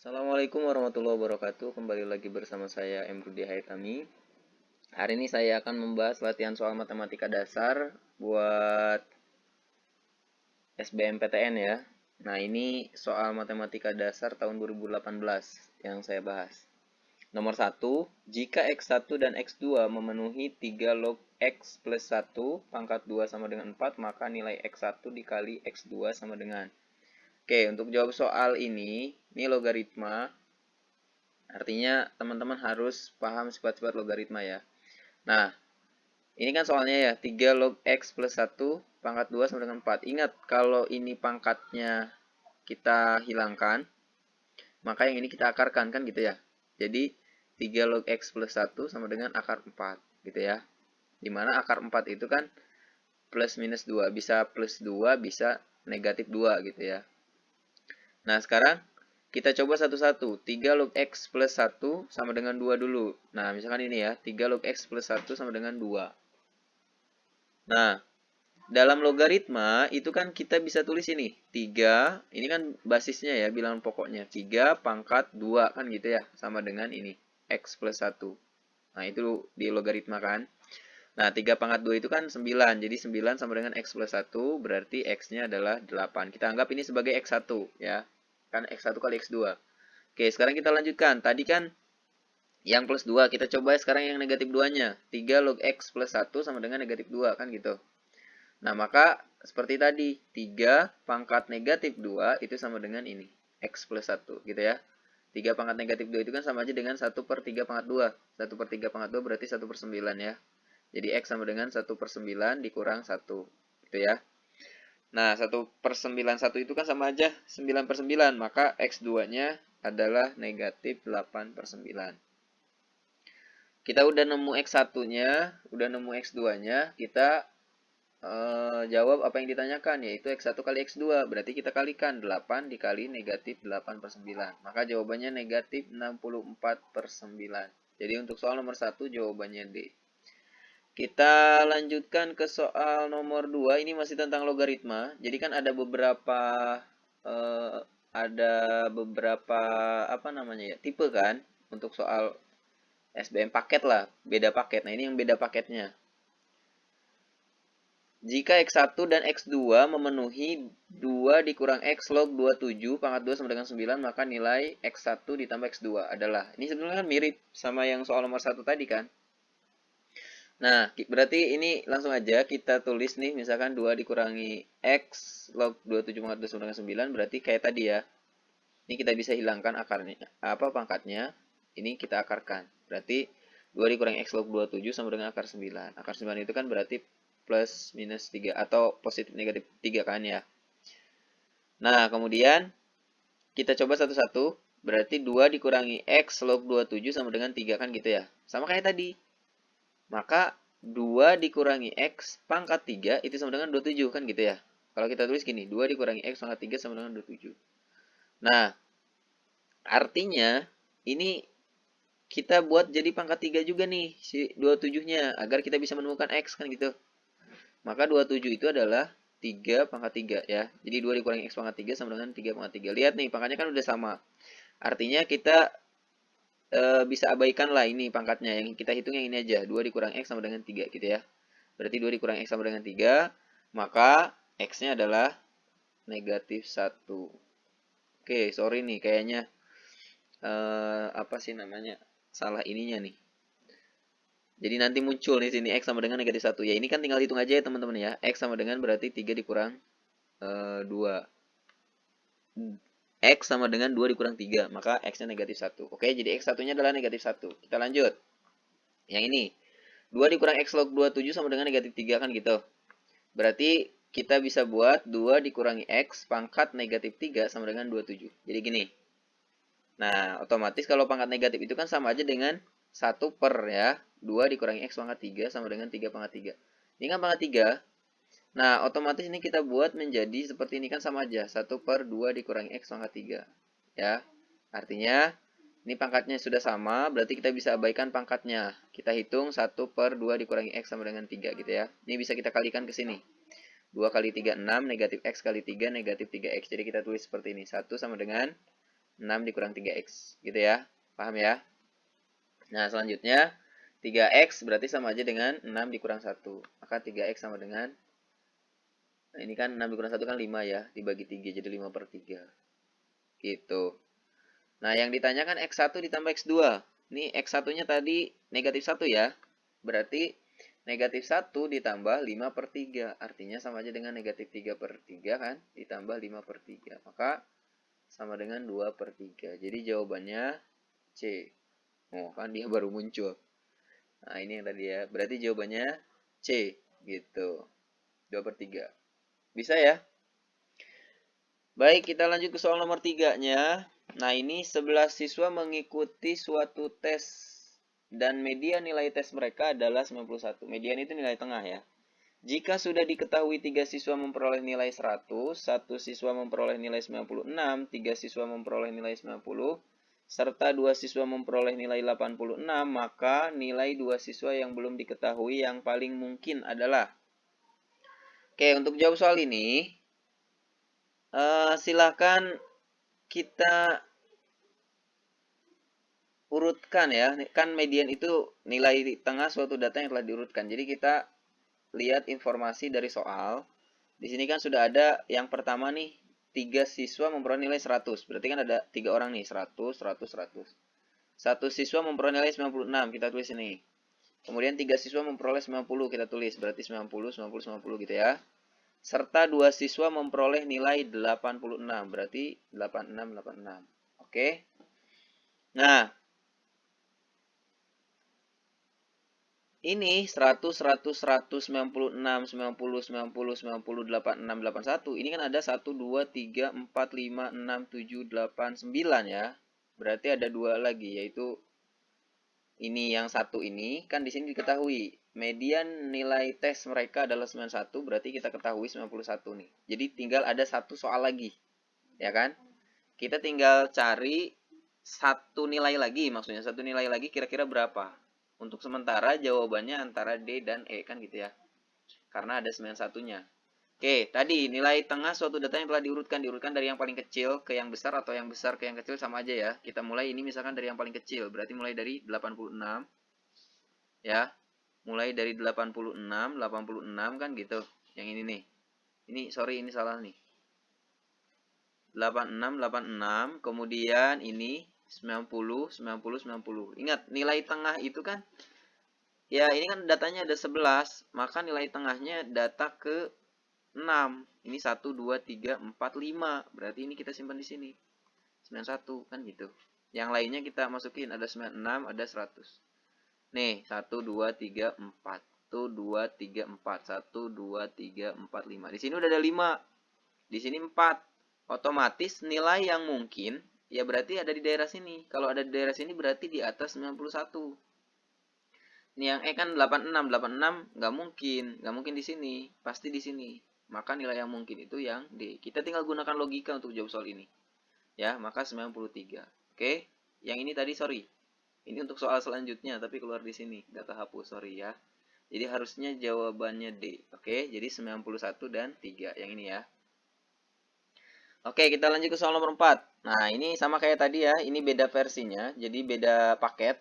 Assalamualaikum warahmatullahi wabarakatuh. Kembali lagi bersama saya Emrudi Haitami. Hari ini saya akan membahas latihan soal matematika dasar buat SBMPTN ya. Nah, ini soal matematika dasar tahun 2018 yang saya bahas. Nomor 1, jika X1 dan X2 memenuhi 3 log X plus 1 pangkat 2 sama dengan 4, maka nilai X1 dikali X2 sama dengan. Oke, untuk jawab soal ini logaritma. Artinya teman-teman harus paham sifat-sifat logaritma ya. Nah, ini kan soalnya ya 3 log X plus 1 pangkat 2 sama dengan 4. Ingat, kalau ini pangkatnya kita hilangkan, maka yang ini kita akarkan kan gitu ya. Jadi 3 log X plus 1 sama dengan akar 4 gitu ya. Dimana akar 4 itu kan plus minus 2. Bisa plus 2, bisa negatif 2 gitu ya. Nah, sekarang kita coba satu-satu. 3 log X plus 1 sama dengan 2 dulu. Nah, misalkan ini ya. 3 log X plus 1 sama dengan 2. Nah, dalam logaritma itu kan kita bisa tulis ini. 3, ini kan basisnya ya, bilangan pokoknya. 3 pangkat 2 kan gitu ya. Sama dengan ini. X plus 1. Nah, itu di logaritma kan. Nah, 3 pangkat 2 itu kan 9. Jadi 9 sama dengan X plus 1. Berarti X-nya adalah 8. Kita anggap ini sebagai X1 ya. Kan X1 kali X2. Oke, sekarang kita lanjutkan. Tadi kan yang plus 2. Kita coba sekarang yang negatif 2-nya. 3 log X plus 1 sama dengan negatif 2. Kan gitu. Nah, maka seperti tadi. 3 pangkat negatif 2 itu sama dengan ini. X plus 1. Gitu ya. 3 pangkat negatif 2 itu kan sama aja dengan 1 per 3 pangkat 2. 1 per 3 pangkat 2 berarti 1 per 9 ya. Jadi X sama dengan 1 per 9 dikurang 1. Gitu ya. Nah, 1 per 9 1 itu kan sama aja 9 per 9. Maka X2-nya adalah negatif 8 per 9. Kita udah nemu X1-nya, udah nemu X2-nya. Kita jawab apa yang ditanyakan, yaitu X1 kali X2. Berarti kita kalikan 8 dikali negatif 8 per 9. Maka jawabannya negatif 64 per 9. Jadi untuk soal nomor 1 jawabannya D. Kita lanjutkan ke soal nomor 2. Ini masih tentang logaritma. Jadi kan eh, ada beberapa apa namanya ya? Tipe kan untuk soal SBM paket lah, beda paket. Nah, ini yang beda paketnya. Jika X1 dan X2 memenuhi 2 dikurang X log 27 pangkat 2 sama dengan 9, maka nilai X1 ditambah X2 adalah. Ini sebenarnya kan mirip sama yang soal nomor 1 tadi kan. Nah, berarti ini langsung aja kita tulis nih, misalkan 2 dikurangi X log 27 pangkat 2 sama dengan 9, berarti kayak tadi ya. Ini kita bisa hilangkan akarnya, apa pangkatnya, ini kita akarkan. Berarti 2 dikurangi X log 27 sama dengan akar 9. Akar 9 itu kan berarti plus minus 3 atau positif negatif 3 kan ya. Nah, kemudian kita coba satu-satu. Berarti 2 dikurangi X log 27 sama dengan 3 kan gitu ya. Sama kayak tadi. Maka 2 dikurangi X pangkat 3 itu sama dengan 27 kan gitu ya. Kalau kita tulis gini, 2 dikurangi X pangkat 3 sama dengan 27. Nah, artinya ini kita buat jadi pangkat 3 juga nih si 27-nya agar kita bisa menemukan X kan gitu. Maka 27 itu adalah 3 pangkat 3 ya. Jadi 2 dikurangi X pangkat 3 sama dengan 3 pangkat 3. Lihat nih, pangkatnya kan udah sama. Artinya kita bisa abaikan lah ini pangkatnya. Yang kita hitung yang ini aja. 2 dikurang X sama dengan 3 gitu ya. Berarti 2 dikurang X sama dengan 3. Maka X-nya adalah negatif 1. Oke, sorry nih. Kayaknya apa sih namanya? Salah ininya nih. Jadi nanti muncul di sini X sama dengan negatif 1. Ya ini kan tinggal hitung aja ya teman-teman ya. X sama dengan berarti 3 dikurang 2. X sama dengan 2 dikurang 3. Maka X-nya negatif 1. Oke, jadi X1-nya adalah negatif 1. Kita lanjut. Yang ini. 2 dikurang X log 27 sama dengan negatif 3 kan gitu. Berarti kita bisa buat 2 dikurangi X pangkat negatif 3 sama dengan 27. Jadi gini. Nah, otomatis kalau pangkat negatif itu kan sama aja dengan 1 per ya. 2 dikurangi X pangkat 3 sama dengan 3 pangkat 3. Ini kan pangkat 3. Nah, otomatis ini kita buat menjadi seperti ini kan sama aja. 1 per 2 dikurangi X pangkat 3. Ya, artinya ini pangkatnya sudah sama, berarti kita bisa abaikan pangkatnya. Kita hitung 1 per 2 dikurangi X sama dengan 3 gitu ya. Ini bisa kita kalikan ke sini. 2 kali 3, 6, negatif X kali 3, negatif 3X. Jadi kita tulis seperti ini. 1 sama dengan 6 dikurang 3X. Gitu ya. Paham ya? Nah, selanjutnya 3X berarti sama aja dengan 6 dikurang 1. Maka 3X sama dengan, nah ini kan 6 dikurang 1 kan 5 ya. Dibagi 3 jadi 5/3. Gitu. Nah, yang ditanyakan X1 ditambah X2. Ini X1-nya tadi negatif 1 ya. Berarti negatif 1 ditambah 5/3. Artinya sama aja dengan negatif 3/3 kan. Ditambah 5/3. Maka sama dengan 2/3. Jadi jawabannya C. Oh, kan dia baru muncul. Nah, ini yang tadi ya. Berarti jawabannya C. Gitu. 2/3. Bisa ya? Baik, kita lanjut ke soal nomor 3-nya. Nah, ini 11 siswa mengikuti suatu tes dan median nilai tes mereka adalah 91. Median itu nilai tengah ya. Jika sudah diketahui 3 siswa memperoleh nilai 100, 1 siswa memperoleh nilai 96, 3 siswa memperoleh nilai 90, serta 2 siswa memperoleh nilai 86, maka nilai 2 siswa yang belum diketahui yang paling mungkin adalah. Oke, untuk jawab soal ini, silakan kita urutkan ya. Kan median itu nilai tengah suatu data yang telah diurutkan. Jadi kita lihat informasi dari soal. Di sini kan sudah ada yang pertama nih, 3 siswa memperoleh nilai 100. Berarti kan ada 3 orang nih, 100, 100, 100. 1 siswa memperoleh nilai 96, kita tulis ini. Kemudian 3 siswa memperoleh 90, kita tulis. Berarti 90, 90, 90 gitu ya. Serta 2 siswa memperoleh nilai 86, berarti 86, 86. Oke. Nah, ini 100, 100, 100, 96, 90, 90, 90, 86, 81. Ini kan ada 1, 2, 3, 4, 5, 6, 7, 8, 9 ya. Berarti ada 2 lagi, yaitu ini yang satu ini. Kan di sini diketahui median nilai tes mereka adalah 91, berarti kita ketahui 91 nih. Jadi tinggal ada satu soal lagi, ya kan? Kita tinggal cari satu nilai lagi, maksudnya satu nilai lagi kira-kira berapa. Untuk sementara jawabannya antara D dan E kan gitu ya. Karena ada 91-nya. Oke, tadi nilai tengah suatu data yang telah diurutkan dari yang paling kecil ke yang besar atau yang besar ke yang kecil sama aja ya. Kita mulai ini misalkan dari yang paling kecil, berarti mulai dari 86 ya. Mulai dari 86, 86 kan gitu. Yang ini nih. Ini sorry ini salah nih. 86, 86, kemudian ini 90, 90, 90. Ingat, nilai tengah itu kan, ya ini kan datanya ada 11, maka nilai tengahnya data ke 6. Ini 1, 2, 3, 4, 5. Berarti ini kita simpan di sini. 91, kan gitu. Yang lainnya kita masukin, ada 96, ada 100. Nih, 1, 2, 3, 4. 1, 2, 3, 4. 1, 2, 3, 4, 5. Di sini udah ada 5. Di sini 4. Otomatis nilai yang mungkin ya berarti ada di daerah sini. Kalau ada di daerah sini berarti di atas 91. Ini yang E kan 86, 86 nggak mungkin di sini, pasti di sini. Maka nilai yang mungkin itu yang D. Kita tinggal gunakan logika untuk jawab soal ini. Ya, maka 93. Oke, yang ini tadi sorry. Ini untuk soal selanjutnya tapi keluar di sini, data hapus, sorry ya. Jadi harusnya jawabannya D. Oke, jadi 91 dan 3 yang ini ya. Oke, kita lanjut ke soal nomor 4. Nah, ini sama kayak tadi ya, ini beda versinya, jadi beda paket.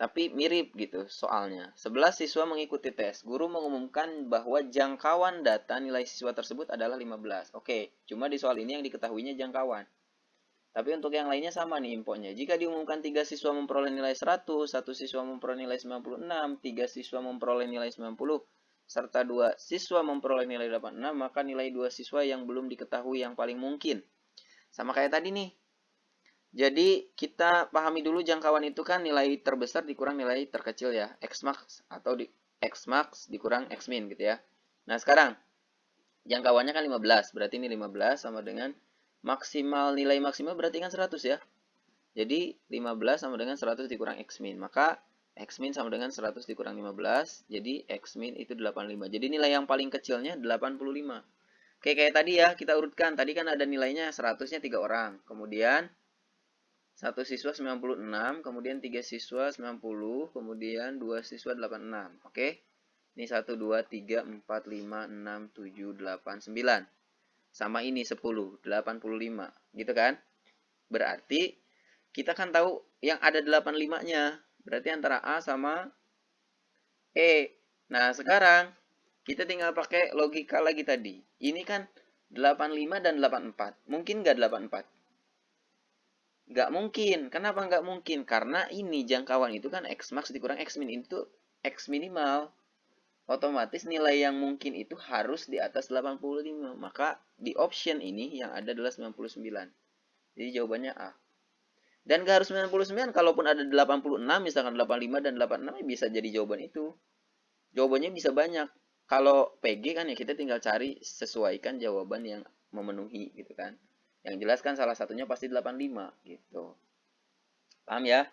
Tapi mirip gitu soalnya. 11 siswa mengikuti tes. Guru mengumumkan bahwa jangkauan data nilai siswa tersebut adalah 15. Oke, cuma di soal ini yang diketahuinya jangkauan. Tapi untuk yang lainnya sama nih infonya. Jika diumumkan 3 siswa memperoleh nilai 100, 1 siswa memperoleh nilai 96, 3 siswa memperoleh nilai 90, serta 2 siswa memperoleh nilai 86, maka nilai 2 siswa yang belum diketahui yang paling mungkin. Sama kayak tadi nih. Jadi kita pahami dulu jangkauan itu kan nilai terbesar dikurang nilai terkecil ya. X max atau X max dikurang X min gitu ya. Nah sekarang jangkauannya kan 15. Berarti ini 15 sama dengan maksimal nilai maksimal berarti kan 100 ya. Jadi 15 sama dengan 100 dikurang X min. Maka X min sama dengan 100 dikurang 15. Jadi X min itu 85. Jadi nilai yang paling kecilnya 85. Oke, kayak tadi ya, kita urutkan. Tadi kan ada nilainya 100-nya 3 orang. Kemudian 1 siswa 96, kemudian 3 siswa 90, kemudian 2 siswa 86. Oke. Ini 1, 2, 3, 4, 5, 6, 7, 8, 9. Sama ini 10, 85. Gitu kan? Berarti kita kan tahu yang ada 85-nya. Berarti antara A sama E. Nah, sekarang kita tinggal pakai logika lagi tadi. Ini kan 85 dan 84. Mungkin nggak 84? Nggak mungkin. Kenapa nggak mungkin? Karena ini jangkauan itu kan X max dikurang X min. Itu X minimal. Otomatis nilai yang mungkin itu harus di atas 85. Maka di option ini yang ada adalah 99. Jadi jawabannya A. Dan gak harus 99, kalaupun ada 86, misalkan 85 dan 86 ya bisa jadi jawaban itu. Jawabannya bisa banyak. Kalau PG kan ya kita tinggal cari sesuaikan jawaban yang memenuhi gitu kan. Yang jelas kan salah satunya pasti 85 gitu. Paham ya?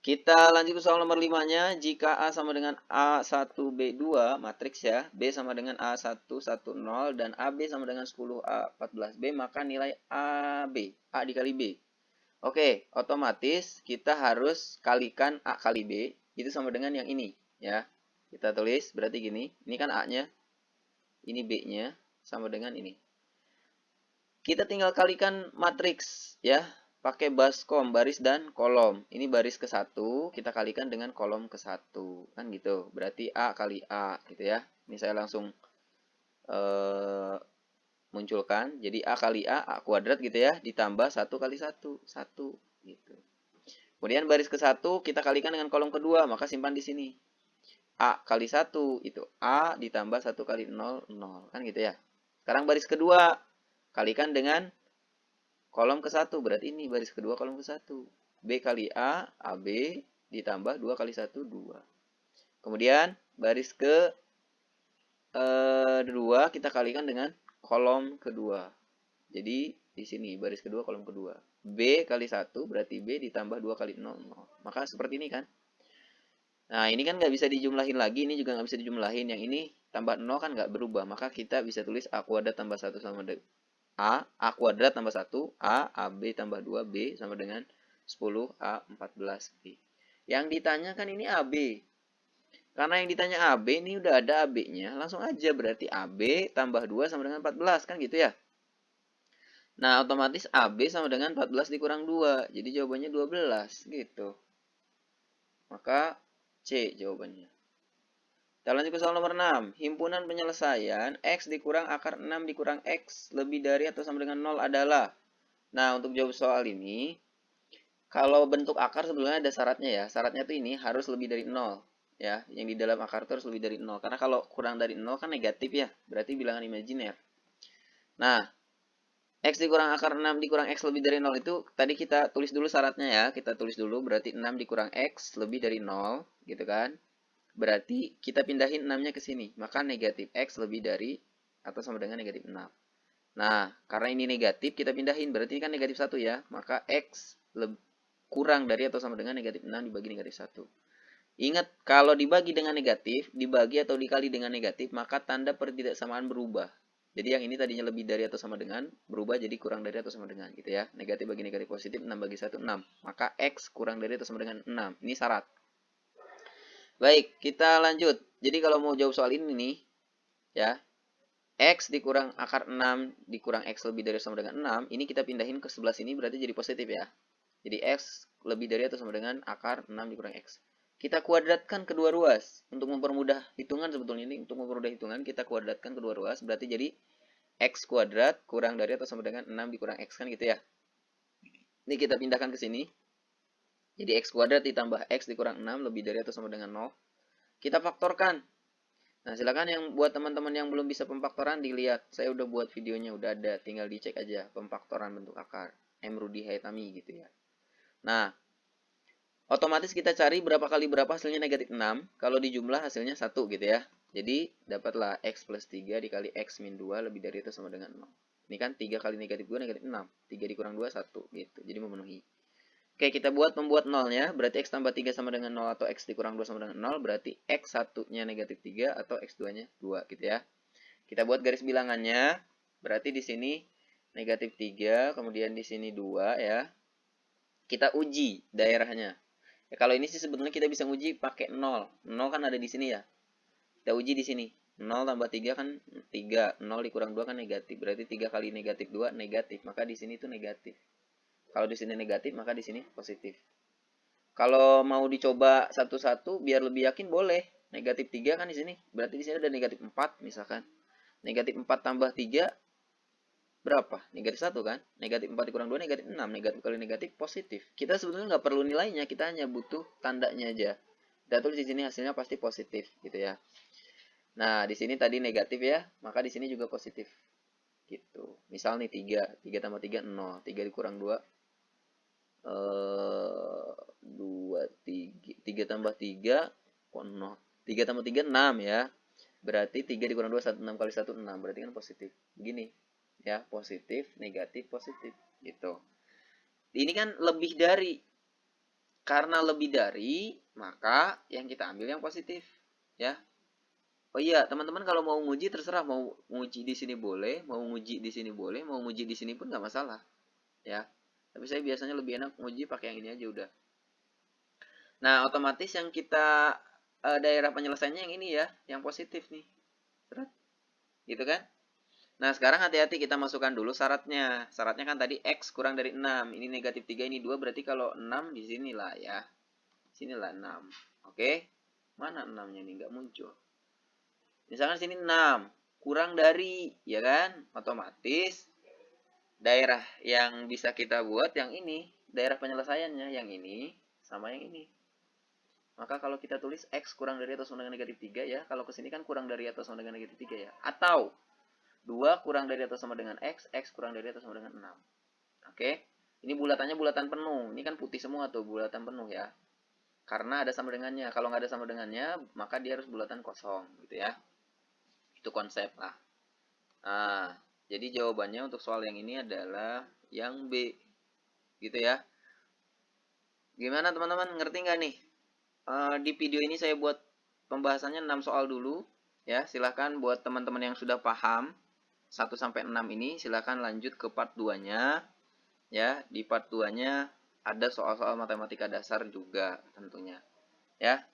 Kita lanjut ke soal nomor 5-nya. Jika A sama dengan A1B2 matriks ya, B sama dengan A110 dan AB sama dengan 10A14B, maka nilai AB, A dikali B. Oke, otomatis kita harus kalikan A kali B, itu sama dengan yang ini ya. Kita tulis berarti gini, ini kan A-nya, ini B-nya sama dengan ini. Kita tinggal kalikan matriks ya, pakai baskom, baris dan kolom. Ini baris ke-1, kita kalikan dengan kolom ke-1. Kan gitu. Berarti A kali A gitu ya. Ini saya langsung munculkan. Jadi A kali A kuadrat gitu ya, ditambah 1 kali 1, 1 gitu. Kemudian baris ke-1 kita kalikan dengan kolom kedua, maka simpan di sini. A kali 1 itu A ditambah 1 kali 0, 0. Kan gitu ya. Sekarang baris kedua, kalikan dengan kolom ke-1, berarti ini baris kedua kolom ke-1. B kali A, AB ditambah 2 kali 1, 2. Kemudian baris ke 2 kita kalikan dengan kolom kedua. Jadi di sini baris kedua kolom kedua. B kali 1 berarti B ditambah 2 kali 0, 0. Maka seperti ini kan. Nah ini kan nggak bisa dijumlahin lagi. Ini juga nggak bisa dijumlahin. Yang ini tambah 0 kan nggak berubah. Maka kita bisa tulis A kuadrat tambah 1 sama dengan A kuadrat tambah 1, AB tambah 2, B sama dengan 10, A14B. Yang ditanya kan ini AB. Karena yang ditanya AB ini udah ada AB-nya. Langsung aja berarti AB tambah 2 sama dengan 14. Kan gitu ya. Nah, otomatis AB sama dengan 14 dikurang 2. Jadi jawabannya 12 gitu. Maka C jawabannya. Kita lanjut ke soal nomor 6. Himpunan penyelesaian X dikurang akar 6 dikurang X lebih dari atau sama dengan 0 adalah. Nah, untuk jawab soal ini, kalau bentuk akar sebelumnya ada syaratnya ya. Syaratnya tuh ini harus lebih dari 0. Ya, yang di dalam akar itu harus lebih dari 0. Karena kalau kurang dari 0 kan negatif ya. Berarti bilangan imajiner. Nah, X dikurang akar 6 dikurang X lebih dari 0 itu tadi kita tulis dulu syaratnya ya. Kita tulis dulu berarti 6 dikurang X lebih dari 0 gitu kan. Berarti kita pindahin 6-nya ke sini. Maka negatif X lebih dari atau sama dengan negatif 6. Nah, karena ini negatif kita pindahin. Berarti kan negatif 1 ya. Maka X kurang dari atau sama dengan negatif 6 dibagi negatif 1. Ingat, kalau dibagi dengan negatif, dibagi atau dikali dengan negatif, maka tanda pertidaksamaan berubah. Jadi yang ini tadinya lebih dari atau sama dengan, berubah jadi kurang dari atau sama dengan gitu ya. Negatif bagi negatif positif, 6 bagi 1, 6. Maka X kurang dari atau sama dengan 6. Ini syarat. Baik, kita lanjut. Jadi kalau mau jawab soal ini nih, ya, X dikurang akar 6 dikurang X lebih dari atau sama dengan 6, ini kita pindahin ke sebelah sini berarti jadi positif ya. Jadi X lebih dari atau sama dengan akar 6 dikurang X. Kita kuadratkan kedua ruas. Untuk mempermudah hitungan sebetulnya ini, untuk mempermudah hitungan kita kuadratkan kedua ruas. Berarti jadi X kuadrat kurang dari atau sama dengan 6 dikurang X kan gitu ya. Ini kita pindahkan ke sini. Jadi X kuadrat ditambah X dikurang 6 lebih dari atau sama dengan 0. Kita faktorkan. Nah silakan yang buat teman-teman yang belum bisa pemfaktoran dilihat. Saya udah buat videonya, udah ada. Tinggal dicek aja pemfaktoran bentuk akar. M. Rudy Haytami gitu ya. Nah, otomatis kita cari berapa kali berapa hasilnya negatif 6. Kalau dijumlah hasilnya 1 gitu ya. Jadi dapatlah X plus 3 dikali X min 2 lebih dari atau sama dengan 0. Ini kan 3 kali negatif 2 negatif 6. 3 dikurang 2 1 gitu. Jadi memenuhi. Oke, kita membuat nolnya. Berarti X tambah 3 sama dengan 0 atau X dikurang 2 sama dengan 0. Berarti X 1-nya negatif 3 atau X 2-nya 2 gitu ya. Kita buat garis bilangannya. Berarti di sini negatif 3, kemudian di sini 2 ya. Kita uji daerahnya. Ya, kalau ini sih sebetulnya kita bisa uji pakai 0. 0 kan ada di sini ya. Kita uji di sini. 0 tambah 3 kan 3. 0 dikurang 2 kan negatif. Berarti 3 kali negatif 2 negatif. Maka di sini itu negatif. Kalau di sini negatif, maka di sini positif. Kalau mau dicoba satu-satu biar lebih yakin boleh. Negatif 3 kan di sini. Berarti di sini ada negatif 4 misalkan. Negatif 4 tambah 3 berapa? Negatif 1 kan? Negatif 4 dikurang 2 negatif 6. Negatif kali negatif positif. Kita sebetulnya nggak perlu nilainya, kita hanya butuh tandanya aja. Kita tulis di sini hasilnya pasti positif gitu ya. Nah, di sini tadi negatif ya, maka di sini juga positif. Gitu. Misal nih 3, 3 tambah 3 0, 3 dikurang 2 2 3 tambah 3 kok 0. 3 tambah 3 6 ya. Berarti 3 dikurang 2 1 6 kali 1 6, berarti kan positif. Begini. Ya, positif, negatif, positif gitu. Ini kan lebih dari. Karena lebih dari, maka yang kita ambil yang positif, ya. Oh iya, teman-teman kalau mau nguji terserah, mau nguji di sini boleh, mau nguji di sini boleh, mau nguji di sini pun nggak masalah, ya. Tapi saya biasanya lebih enak nguji pakai yang ini aja udah. Nah, otomatis yang kita daerah penyelesaiannya yang ini ya, yang positif nih. Seret. Gitu kan? Nah, sekarang hati-hati kita masukkan dulu syaratnya. Syaratnya kan tadi X kurang dari 6. Ini negatif 3, ini 2. Berarti kalau 6 di sinilah ya. Sinilah 6. Oke? Mana 6-nya nih? Nggak muncul. Misalkan sini 6. Kurang dari, ya kan? Otomatis daerah yang bisa kita buat yang ini. Daerah penyelesaiannya yang ini sama yang ini. Maka kalau kita tulis X kurang dari atau sama dengan negatif 3 ya. Kalau kesini kan kurang dari atau sama dengan negatif 3 ya. Atau 2 kurang dari atau sama dengan X. X kurang dari atau sama dengan 6. Oke. Ini bulatannya bulatan penuh. Ini kan putih semua tuh, bulatan penuh ya. Karena ada sama dengannya. Kalau nggak ada sama dengannya, maka dia harus bulatan kosong gitu ya. Itu konsep lah. Nah, jadi jawabannya untuk soal yang ini adalah yang B. Gitu ya. Gimana teman-teman? Ngerti nggak nih? Di video ini saya buat pembahasannya 6 soal dulu. Ya, silahkan buat teman-teman yang sudah paham 1 sampai 6 ini, silahkan lanjut ke part 2-nya. Ya, di part 2-nya ada soal-soal matematika dasar juga tentunya. Ya.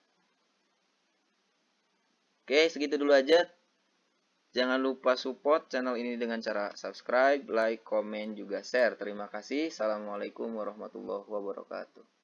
Oke, segitu dulu aja. Jangan lupa support channel ini dengan cara subscribe, like, komen, juga share. Terima kasih. Assalamualaikum warahmatullahi wabarakatuh.